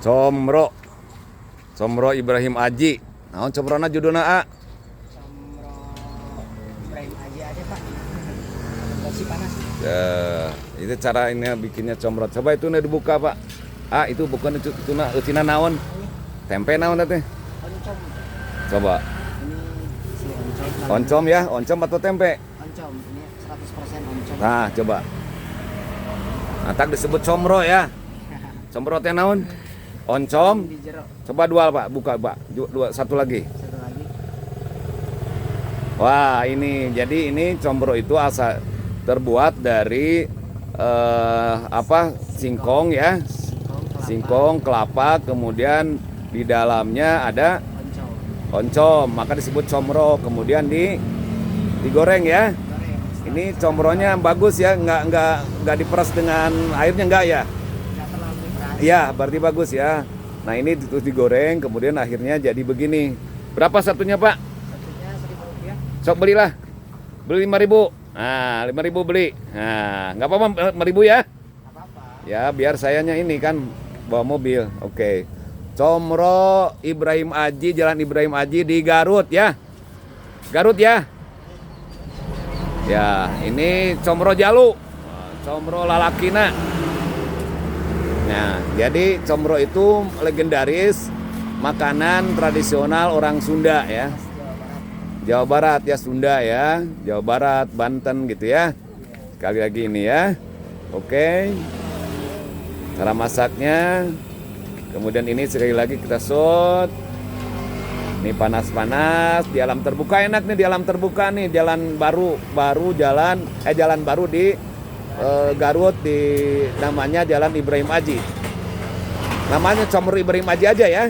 Comro. Comro Ibrahim Aji. Naon comrona judulna A? Comro Ibrahim aja Pak. Masih panas. Ya, itu cara ini bikinnya comro. Coba itu nih dibuka, Pak. Ah, itu bukan itu na eutina naon? Tempe naon teh? Oncom. Coba. Ini si oncom. Oncom ya, oncom atau tempe? Oncom. Ini 100% oncom. Nah, coba. Nah, tak disebut comro ya. Comro teh naon? Oncom. Di jero. Coba dua, Pak. Buka, Pak. Satu lagi. Satu lagi. Wah, ini jadi ini combro itu asal terbuat dari singkong ya, singkong, kelapa, kemudian di dalamnya ada Oncom. oncom, maka disebut combro. Kemudian digoreng ya. Goreng. Ini combronya bagus ya, nggak diperas dengan airnya nggak ya? Enggak terlalu keras. Iya, berarti bagus ya. Nah ini terus digoreng, kemudian akhirnya jadi begini. Berapa satunya, Pak? Satunya Rp1.000. Sok belilah. Beli 5.000. Nah, 5.000 beli. Nah, nggak apa-apa 5.000 ya. Enggak apa-apa. Ya, biar sayanya ini kan bawa mobil. Oke. Comro Ibrahim Aji, Jalan Ibrahim Aji di Garut ya. Garut ya. Ya, ini Comro Jalu. Comro Lalakina. Nah, jadi Comro itu legendaris makanan tradisional orang Sunda ya. Jawa Barat. Jawa Barat ya, Sunda ya, Jawa Barat, Banten gitu ya. Sekali lagi ini ya. Oke. Cara masaknya. Kemudian ini sekali lagi kita shot. Ini panas-panas di alam terbuka, enak nih di alam terbuka nih, jalan baru jalan baru di Garut, di namanya Jalan Ibrahim Aji. Namanya Comro Ibrahim Aji aja ya.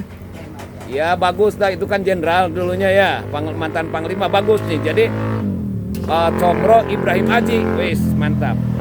Ya bagus dah, itu kan jenderal dulunya ya, mantan panglima, bagus nih. Jadi Comro Ibrahim Aji, wis mantap.